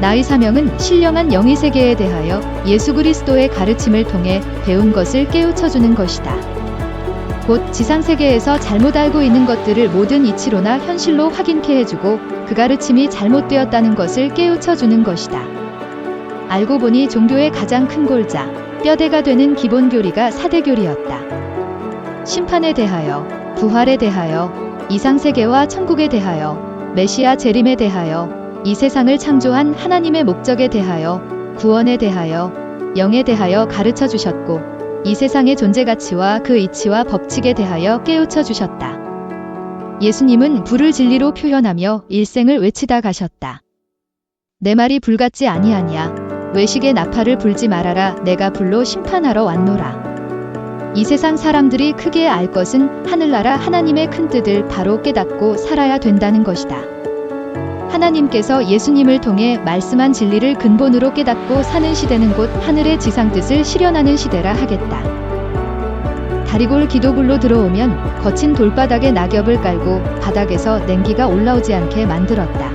나의 사명은 신령한 영의 세계에 대하여 예수 그리스도의 가르침을 통해 배운 것을 깨우쳐주는 것이다. 곧 지상세계에서 잘못 알고 있는 것들을 모든 이치로나 현실로 확인케 해주고 그 가르침이 잘못되었다는 것을 깨우쳐주는 것이다. 알고 보니 종교의 가장 큰 골자, 뼈대가 되는 기본 교리가 사대교리였다. 심판에 대하여, 부활에 대하여, 이상세계와 천국에 대하여, 메시아 재림에 대하여, 이 세상을 창조한 하나님의 목적에 대하여, 구원에 대하여, 영에 대하여 가르쳐 주셨고, 이 세상의 존재 가치와 그 이치와 법칙에 대하여 깨우쳐 주셨다. 예수님은 불을 진리로 표현하며 일생을 외치다 가셨다. 내 말이 불같지 아니하냐. 외식의 나팔을 불지 말아라. 내가 불로 심판하러 왔노라. 이 세상 사람들이 크게 알 것은 하늘나라 하나님의 큰 뜻을 바로 깨닫고 살아야 된다는 것이다. 하나님께서 예수님을 통해 말씀한 진리를 근본으로 깨닫고 사는 시대는 곧 하늘의 지상 뜻을 실현하는 시대라 하겠다. 다리골 기도굴로 들어오면 거친 돌바닥에 낙엽을 깔고 바닥에서 냉기가 올라오지 않게 만들었다.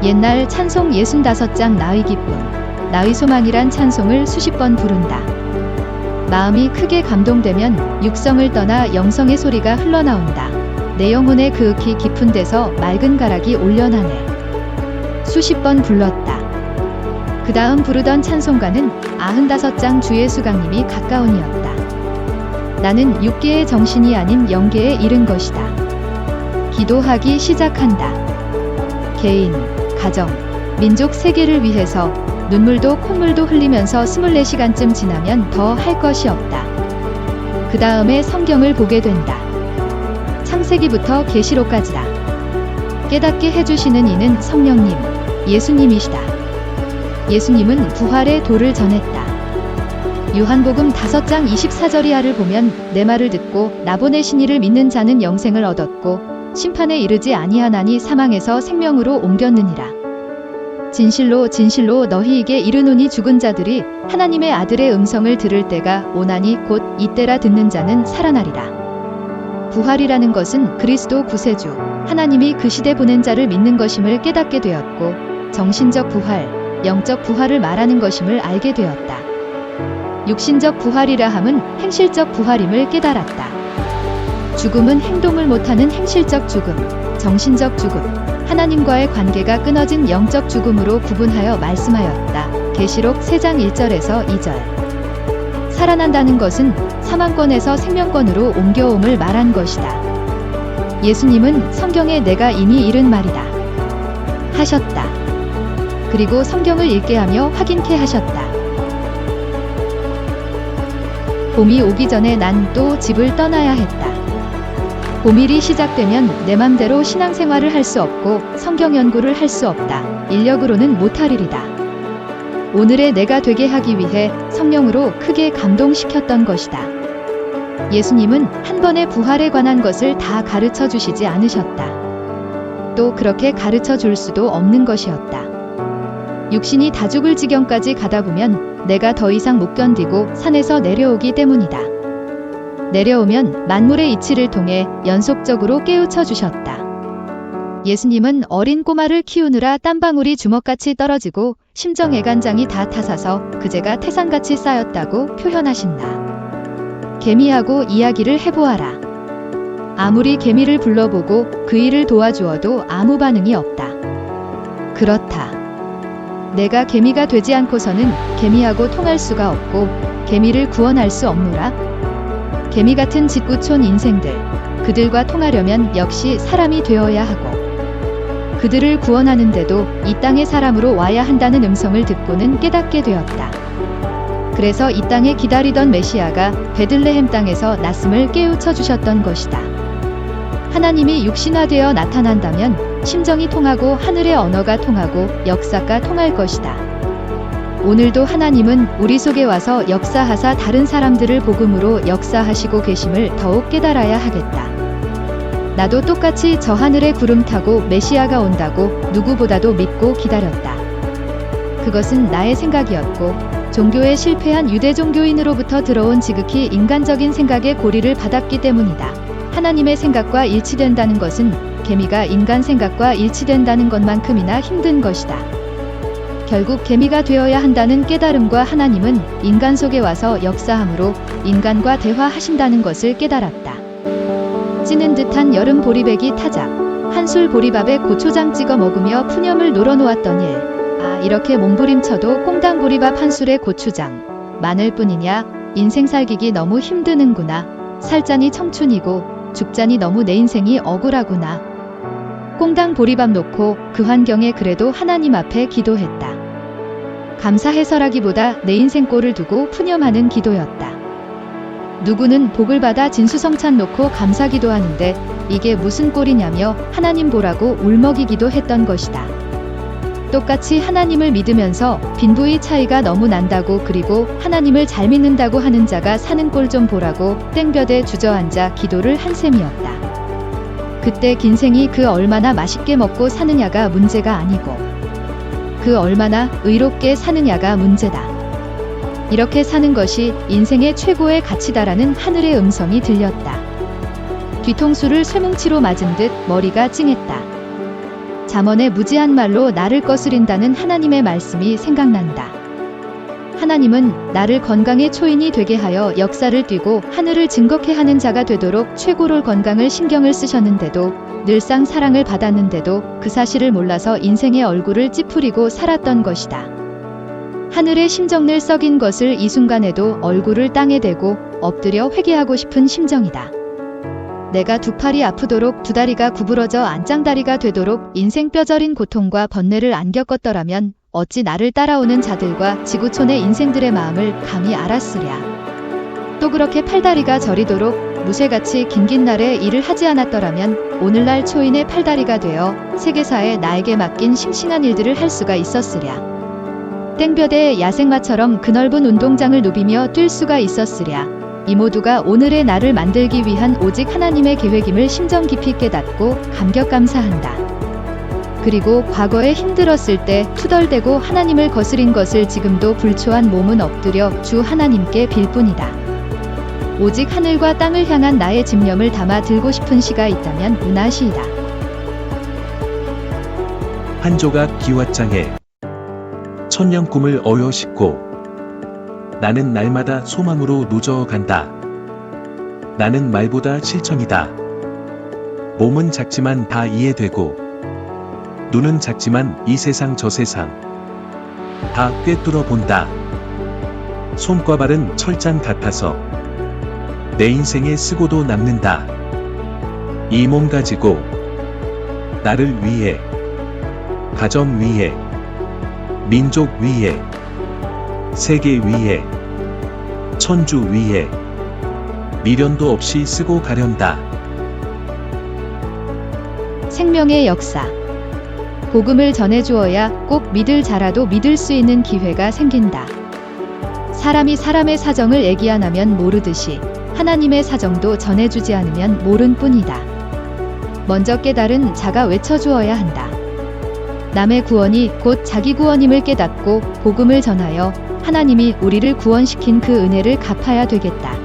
옛날 찬송 65장 나의 기쁨, 나의 소망이란 찬송을 수십 번 부른다. 마음이 크게 감동되면 육성을 떠나 영성의 소리가 흘러나온다. 내 영혼의 그윽히 깊은 데서 맑은 가락이 올려나네. 수십 번 불렀다. 그 다음 부르던 찬송가는 95장 주의 수강님이 가까운이었다. 나는 6개의 정신이 아닌 영계에 이른 것이다. 기도하기 시작한다. 개인, 가정, 민족 세계를 위해서 눈물도 콧물도 흘리면서 24시간쯤 지나면 더 할 것이 없다. 그 다음에 성경을 보게 된다. 창세기부터 계시록까지다. 깨닫게 해주시는 이는 성령님, 예수님이시다. 예수님은 부활의 도를 전했다. 요한복음 5장 24절이하를 보면 내 말을 듣고 나 보내신 이를 믿는 자는 영생을 얻었고 심판에 이르지 아니하나니 사망에서 생명으로 옮겼느니라. 진실로 진실로 너희에게 이르노니 죽은 자들이 하나님의 아들의 음성을 들을 때가 오나니 곧 이때라 듣는 자는 살아나리라. 부활이라는 것은 그리스도 구세주, 하나님이 그 시대 보낸 자를 믿는 것임을 깨닫게 되었고 정신적 부활, 영적 부활을 말하는 것임을 알게 되었다. 육신적 부활이라 함은 행실적 부활임을 깨달았다. 죽음은 행동을 못하는 행실적 죽음, 정신적 죽음, 하나님과의 관계가 끊어진 영적 죽음으로 구분하여 말씀하였다. 계시록 3장 1절에서 2절. 살아난다는 것은 사망권에서 생명권으로 옮겨옴을 말한 것이다. 예수님은 성경에 내가 이미 이른 말이다 하셨다. 그리고 성경을 읽게 하며 확인케 하셨다. 봄이 오기 전에 난 또 집을 떠나야 했다. 봄일이 시작되면 내 맘대로 신앙생활을 할 수 없고 성경 연구를 할 수 없다. 인력으로는 못할 일이다. 오늘의 내가 되게 하기 위해 성령으로 크게 감동시켰던 것이다. 예수님은 한 번의 부활에 관한 것을 다 가르쳐 주시지 않으셨다. 또 그렇게 가르쳐 줄 수도 없는 것이었다. 육신이 다 죽을 지경까지 가다 보면 내가 더 이상 못 견디고 산에서 내려오기 때문이다. 내려오면 만물의 이치를 통해 연속적으로 깨우쳐 주셨다. 예수님은 어린 꼬마를 키우느라 땀방울이 주먹같이 떨어지고 심정 애간장이 다 타사서 그제가 태산같이 쌓였다고 표현하신다. 개미하고 이야기를 해보아라. 아무리 개미를 불러보고 그 일을 도와주어도 아무 반응이 없다. 그렇다. 내가 개미가 되지 않고서는 개미하고 통할 수가 없고 개미를 구원할 수 없노라. 개미 같은 짓궂은 인생들, 그들과 통하려면 역시 사람이 되어야 하고 그들을 구원하는데도 이 땅의 사람으로 와야 한다는 음성을 듣고는 깨닫게 되었다. 그래서 이 땅에 기다리던 메시아가 베들레헴 땅에서 났음을 깨우쳐 주셨던 것이다. 하나님이 육신화되어 나타난다면 심정이 통하고 하늘의 언어가 통하고 역사가 통할 것이다. 오늘도 하나님은 우리 속에 와서 역사하사 다른 사람들을 복음으로 역사하시고 계심을 더욱 깨달아야 하겠다. 나도 똑같이 저 하늘의 구름 타고 메시아가 온다고 누구보다도 믿고 기다렸다. 그것은 나의 생각이었고 종교에 실패한 유대 종교인으로부터 들어온 지극히 인간적인 생각의 고리를 받았기 때문이다. 하나님의 생각과 일치된다는 것은 개미가 인간 생각과 일치된다는 것만큼이나 힘든 것이다. 결국 개미가 되어야 한다는 깨달음과 하나님은 인간 속에 와서 역사함으로 인간과 대화하신다는 것을 깨달았다. 찌는 듯한 여름 보리배기 타작. 한술 보리밥에 고초장 찍어 먹으며 푸념을 놀아놓았던 일. 아, 이렇게 몸부림쳐도 꽁당 보리밥 한술에 고추장. 마늘뿐이냐? 인생 살기기 너무 힘드는구나. 살자니 청춘이고 죽자니 너무 내 인생이 억울하구나. 꽁당 보리밥 놓고 그 환경에 그래도 하나님 앞에 기도했다. 감사해서라기보다 내 인생 꼴을 두고 푸념하는 기도였다. 누구는 복을 받아 진수성찬 놓고 감사 기도하는데 이게 무슨 꼴이냐며 하나님 보라고 울먹이기도 했던 것이다. 똑같이 하나님을 믿으면서 빈부의 차이가 너무 난다고 그리고 하나님을 잘 믿는다고 하는 자가 사는 꼴 좀 보라고 땡볕에 주저앉아 기도를 한 셈이었다. 그때 긴생이 그 얼마나 맛있게 먹고 사느냐가 문제가 아니고 그 얼마나 의롭게 사느냐가 문제다. 이렇게 사는 것이 인생의 최고의 가치다라는 하늘의 음성이 들렸다. 뒤통수를 쇠뭉치로 맞은 듯 머리가 찡했다. 잠언의 무지한 말로 나를 거스린다는 하나님의 말씀이 생각난다. 하나님은 나를 건강의 초인이 되게 하여 역사를 띄고 하늘을 증거케 하는 자가 되도록 최고로 건강을 신경을 쓰셨는데도 늘상 사랑을 받았는데도 그 사실을 몰라서 인생의 얼굴을 찌푸리고 살았던 것이다. 하늘의 심정을 썩인 것을 이 순간에도 얼굴을 땅에 대고 엎드려 회개하고 싶은 심정이다. 내가 두 팔이 아프도록 두 다리가 구부러져 안짱다리가 되도록 인생 뼈저린 고통과 번뇌를 안 겪었더라면 어찌 나를 따라오는 자들과 지구촌의 인생들의 마음을 감히 알았으랴. 또 그렇게 팔다리가 저리도록 무쇠같이 긴긴 날에 일을 하지 않았더라면 오늘날 초인의 팔다리가 되어 세계사에 나에게 맡긴 싱싱한 일들을 할 수가 있었으랴. 땡볕에 야생마처럼 그 넓은 운동장을 누비며 뛸 수가 있었으랴. 이 모두가 오늘의 나를 만들기 위한 오직 하나님의 계획임을 심정 깊이 깨닫고 감격 감사한다. 그리고 과거에 힘들었을 때 투덜대고 하나님을 거스린 것을 지금도 불초한 몸은 엎드려 주 하나님께 빌 뿐이다. 오직 하늘과 땅을 향한 나의 집념을 담아 들고 싶은 시가 있다면 문화시이다. 한 조각 기왓장에 천년 꿈을 어여 싣고 나는 날마다 소망으로 누져간다. 나는 말보다 실천이다. 몸은 작지만 다 이해되고 눈은 작지만 이 세상 저 세상 다 꿰뚫어 본다. 손과 발은 철장 같아서 내 인생에 쓰고도 남는다. 이 몸 가지고 나를 위해 가정 위해 민족 위해 세계 위해 천주 위해 미련도 없이 쓰고 가련다. 생명의 역사. 복음을 전해주어야 꼭 믿을 자라도 믿을 수 있는 기회가 생긴다. 사람이 사람의 사정을 얘기 안 하면 모르듯이 하나님의 사정도 전해주지 않으면 모른 뿐이다. 먼저 깨달은 자가 외쳐주어야 한다. 남의 구원이 곧 자기 구원임을 깨닫고 복음을 전하여 하나님이 우리를 구원시킨 그 은혜를 갚아야 되겠다.